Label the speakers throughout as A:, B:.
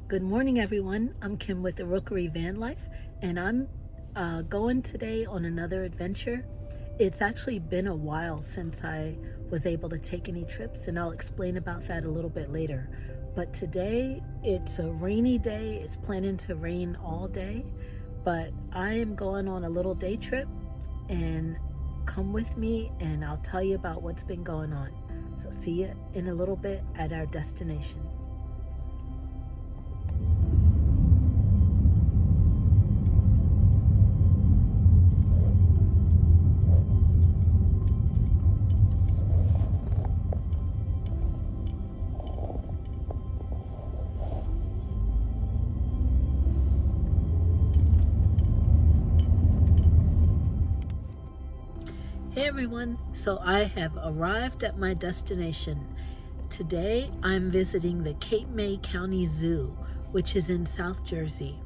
A: Good morning, everyone. I'm Kim with the Rookery VanLife, and I'm going today on another adventure. It's actually been a while since I was able to take any trips, and I'll explain about that a little bit later. But today, it's a rainy day. It's planning to rain all day, but I am going on a little day trip, and come with me, and I'll tell you about what's been going on. So see you in a little bit at our destination. Hey everyone, so I have arrived at my destination. Today I'm visiting the Cape May County Zoo, which is in South Jersey.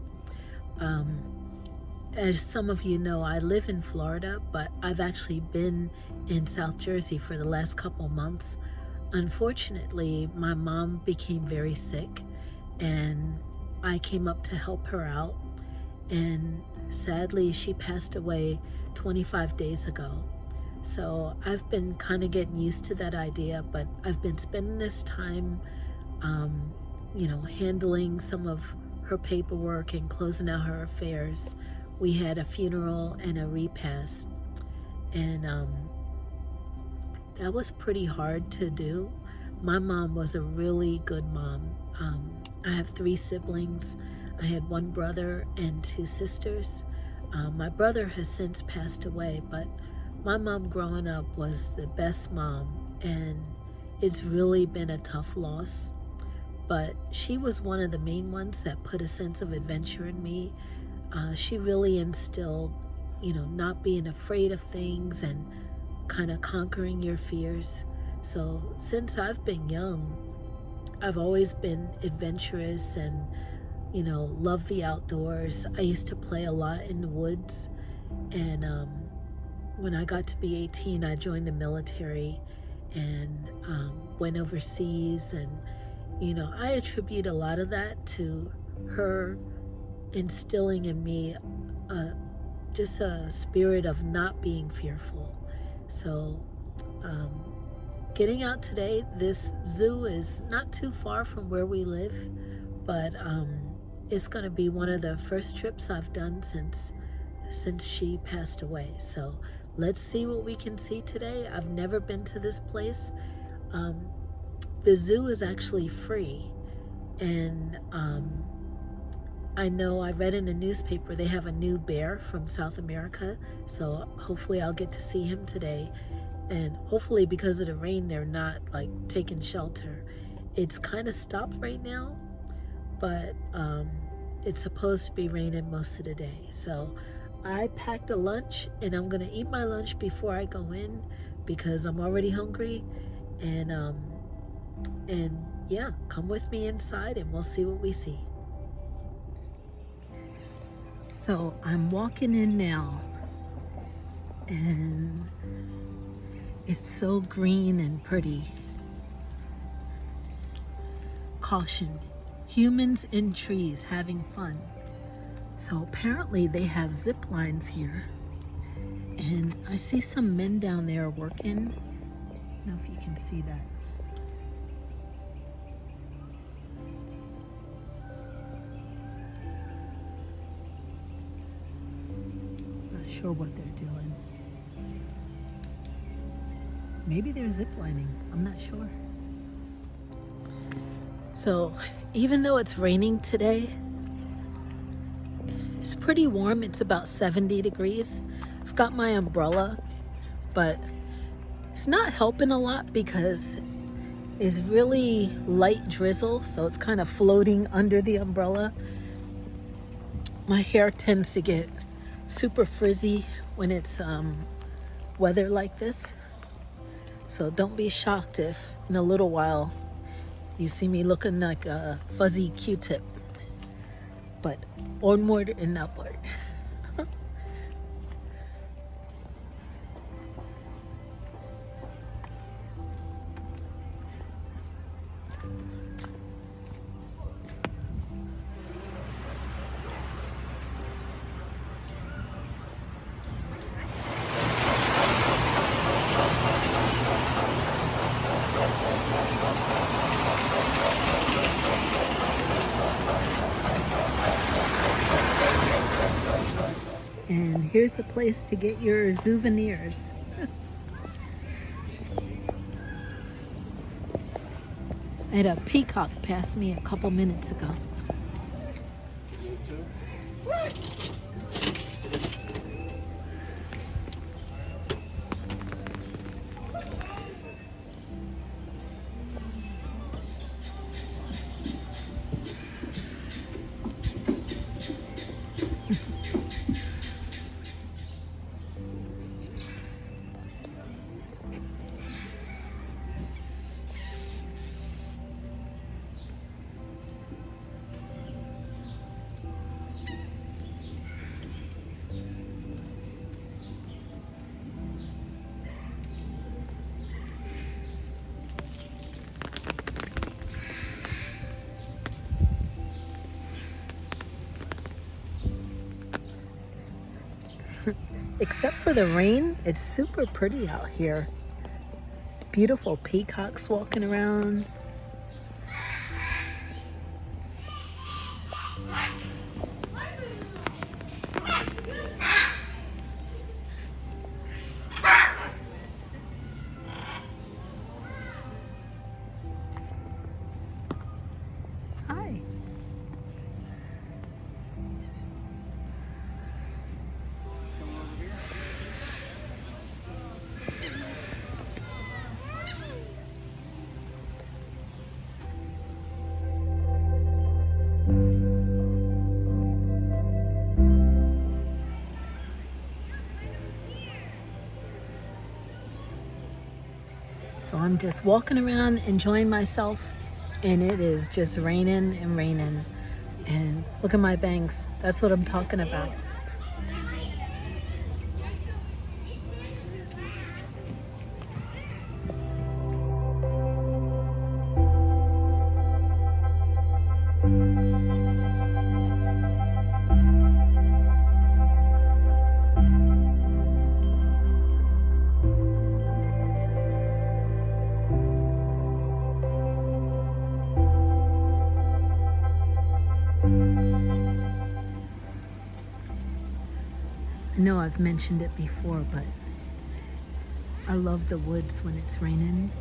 A: As some of you know, I live in Florida, but I've actually been in South Jersey for the last couple months. Unfortunately, my mom became very sick and I came up to help her out, and sadly she passed away 25 days ago. So I've been kind of getting used to that idea, but I've been spending this time, handling some of her paperwork and closing out her affairs. We had a funeral and a repast, and that was pretty hard to do. My mom was a really good mom. I have 3 siblings. I had 1 brother and 2 sisters. My brother has since passed away, but my mom growing up was the best mom, and it's really been a tough loss. But she was one of the main ones that put a sense of adventure in me. She really instilled, not being afraid of things and kind of conquering your fears. So since I've been young, I've always been adventurous and, love the outdoors. I used to play a lot in the woods, and when I got to be 18, I joined the military and went overseas. And, I attribute a lot of that to her instilling in me just a spirit of not being fearful. So getting out today, this zoo is not too far from where we live, but it's going to be one of the first trips I've done since she passed away. So let's see what we can see today. I've never been to this place. The zoo is actually free, and I know I read in the newspaper they have a new bear from South America, so hopefully I'll get to see him today. And hopefully, because of the rain, they're not like taking shelter. It's kind of stopped right now, but it's supposed to be raining most of the day. So I packed a lunch, and I'm gonna eat my lunch before I go in because I'm already hungry. And yeah, come with me inside and we'll see what we see. So I'm walking in now, and it's so green and pretty. Caution, humans in trees having fun. So apparently they have zip lines here, and I see some men down there working. I don't know if you can see that. Not sure what they're doing. Maybe they're zip lining, I'm not sure. So even though it's raining today, it's pretty warm. It's about 70 degrees. I've got my umbrella, but it's not helping a lot because it's really light drizzle, so it's kind of floating under the umbrella. My hair tends to get super frizzy when it's weather like this. So don't be shocked if in a little while you see me looking like a fuzzy Q-tip. But onward and upward. here's a place to get your souvenirs. I had a peacock pass me a couple minutes ago. Except for the rain, it's super pretty out here. Beautiful peacocks walking around. Hi. So I'm just walking around enjoying myself, and it is just raining and raining. And look at my bangs. That's what I'm talking about. I know I've mentioned it before, but I love the woods when it's raining.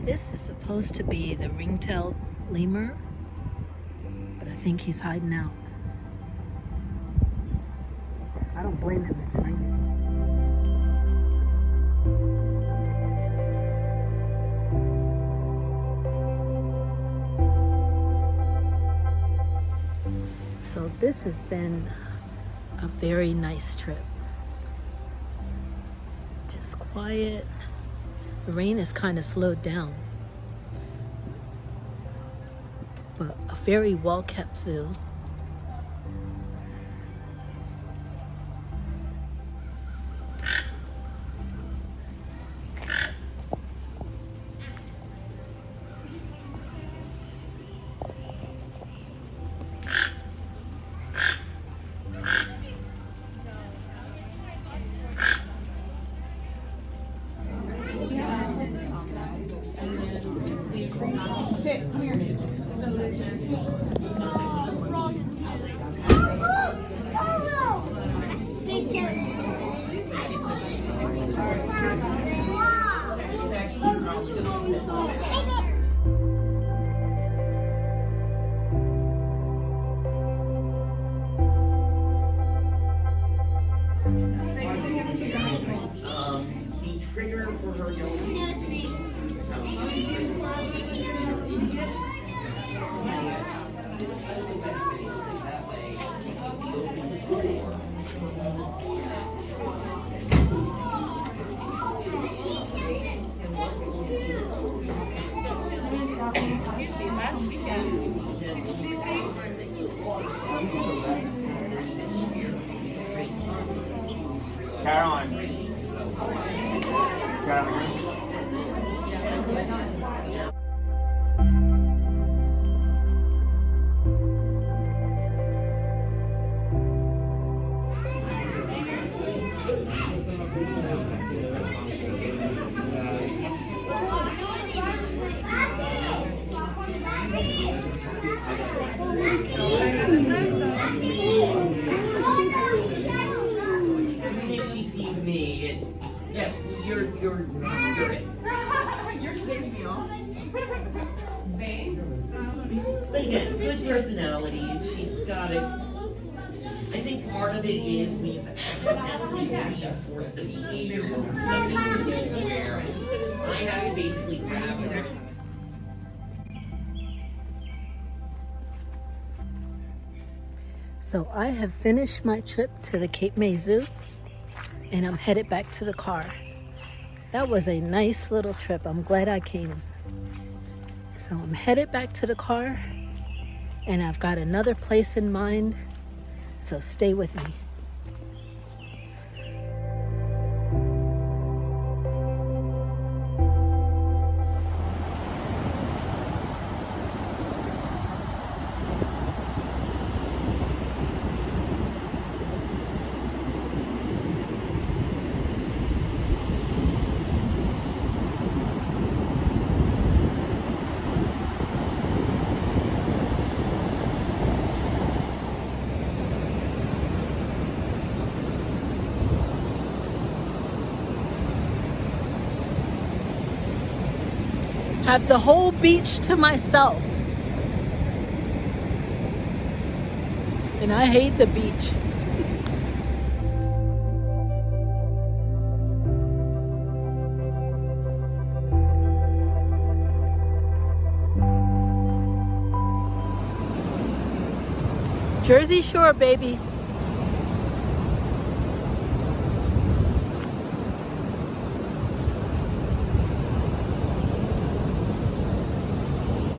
A: This is supposed to be the ring-tailed lemur, but I think he's hiding out. I don't blame him, it's raining. So this has been a very nice trip. Just quiet. The rain has kind of slowed down, but a very well-kept zoo.
B: Okay, come here.
C: The trigger for her yoga.
B: Caroline. Caroline.
C: If she sees me, it's, yeah, you're it. You're pissing me off. But again, good personality, and she's got it. I think part of it is we've accidentally reinforced the behavior where I have to basically grab her.
A: So I have finished my trip to the Cape May Zoo and I'm headed back to the car. That was a nice little trip. I'm glad I came. So I'm headed back to the car and I've got another place in mind. So stay with me. Have the whole beach to myself. And I hate the beach. Jersey Shore, baby.